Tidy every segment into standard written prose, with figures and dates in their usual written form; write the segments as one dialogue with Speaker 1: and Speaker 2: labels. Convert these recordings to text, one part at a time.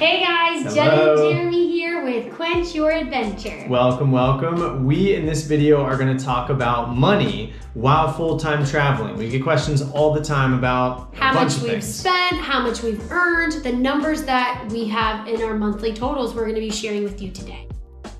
Speaker 1: Hey guys,
Speaker 2: Hello.
Speaker 1: Jenna and Jeremy here with Quench Your Adventure.
Speaker 2: Welcome, welcome. We in this video are going to talk about money while full-time traveling. We get questions all the time about
Speaker 1: how
Speaker 2: a bunch
Speaker 1: much
Speaker 2: of
Speaker 1: we've
Speaker 2: things.
Speaker 1: spent, how much we've earned, the numbers that we have in our monthly totals we're going to be sharing with you today.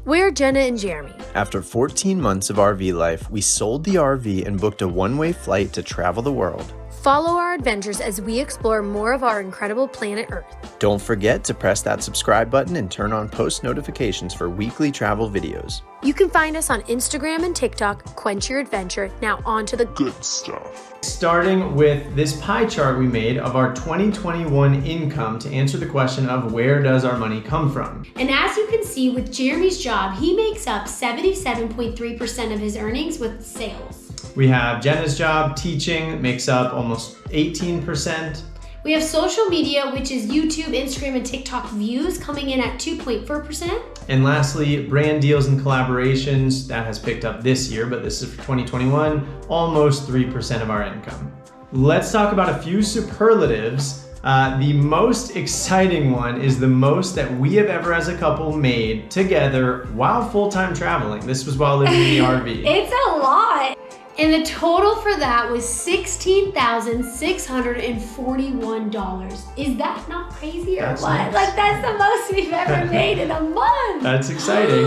Speaker 1: We're Jenna and Jeremy.
Speaker 3: After 14 months of RV life, we sold the RV and booked a one-way flight to travel the world.
Speaker 1: Follow our adventures as we explore more of our incredible planet Earth.
Speaker 3: Don't forget to press that subscribe button and turn on post notifications for weekly travel videos.
Speaker 1: You can find us on Instagram and TikTok, Quench Your Adventure. Now on to the good stuff.
Speaker 2: Starting with this pie chart we made of our 2021 income to answer the question of where does our money come from?
Speaker 1: And as you can see with Jeremy's job, he makes up 77.3% of his earnings with sales.
Speaker 2: We have Jenna's job, teaching, makes up almost 18%.
Speaker 1: We have social media, which is YouTube, Instagram, and TikTok views coming in at 2.4%.
Speaker 2: And lastly, brand deals and collaborations, that has picked up this year, but this is for 2021, almost 3% of our income. Let's talk about a few superlatives. The most exciting one is the most that we have ever as a couple made together while full-time traveling. This was while living in the RV.
Speaker 1: It's a lot. And the total for that was $16,641. Is that not crazy or
Speaker 2: That's
Speaker 1: what?
Speaker 2: nice.
Speaker 1: Like that's the most we've ever made in a month.
Speaker 2: That's exciting.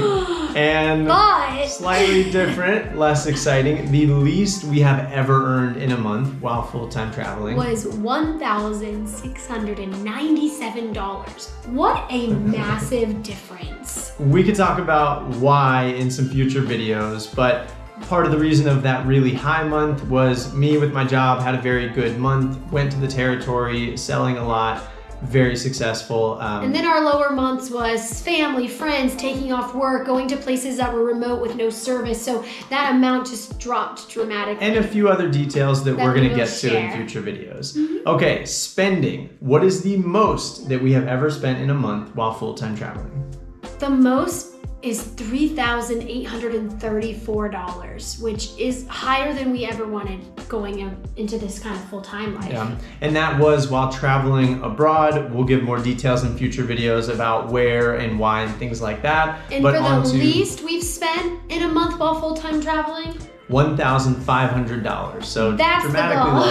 Speaker 2: And
Speaker 1: But
Speaker 2: slightly different, less exciting, the least we have ever earned in a month while full-time traveling
Speaker 1: was $1,697. What a massive difference.
Speaker 2: We could talk about why in some future videos, but part of the reason of that really high month was me with my job had a very good month, went to the territory, selling a lot, very successful.
Speaker 1: And then our lower months was family, friends, taking off work, going to places that were remote with no service. So that amount just dropped dramatically.
Speaker 2: And a few other details that we're gonna
Speaker 1: we'll
Speaker 2: get to in
Speaker 1: share.
Speaker 2: future videos. Okay, spending. What is the most that we have ever spent in a month while full-time traveling?
Speaker 1: The most is $3,834, which is higher than we ever wanted going into this kind of full-time life.
Speaker 2: Yeah, and that was while traveling abroad. We'll give more details in future videos about where and why and things like that.
Speaker 1: And
Speaker 2: but
Speaker 1: for
Speaker 2: on
Speaker 1: the
Speaker 2: to
Speaker 1: least we've spent in a month while full-time traveling,
Speaker 2: $1,500, so
Speaker 1: that's
Speaker 2: dramatically
Speaker 1: the goal.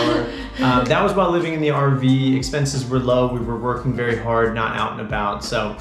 Speaker 2: lower. That was while living in the RV. Expenses were low. We were working very hard, not out and about. So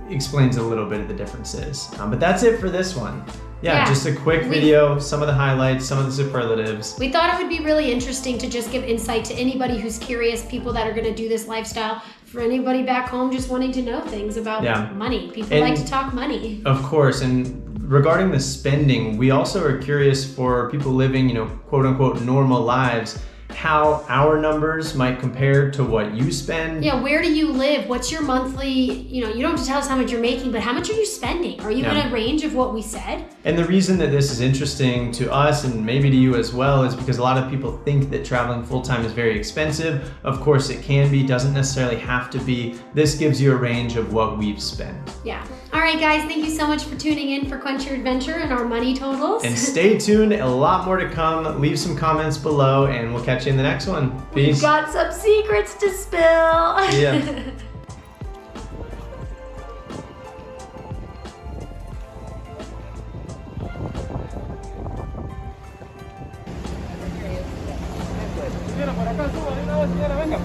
Speaker 2: explains a little bit of the differences. But that's it for this one. Yeah, just a quick video, some of the highlights, some of the superlatives.
Speaker 1: We thought it would be really interesting to just give insight to anybody who's curious, people that are gonna do this lifestyle, for anybody back home just wanting to know things about money. People like to talk money.
Speaker 2: Of course, and regarding the spending, we also are curious for people living, quote unquote, normal lives, how our numbers might compare to what you spend.
Speaker 1: Yeah, where do you live? What's your monthly, you don't have to tell us how much you're making, but how much are you spending? Are you in a range of what we said?
Speaker 2: And the reason that this is interesting to us and maybe to you as well is because a lot of people think that traveling full-time is very expensive. Of course it can be, doesn't necessarily have to be. This gives you a range of what we've spent.
Speaker 1: Yeah. All right, guys, thank you so much for tuning in for Quench Your Adventure and our money totals.
Speaker 2: And stay tuned, a lot more to come. Leave some comments below and we'll catch you in the next one. Peace.
Speaker 1: We've got some secrets to spill.
Speaker 2: Yeah.
Speaker 4: Señora, por acá suba de una vez, señora, venga.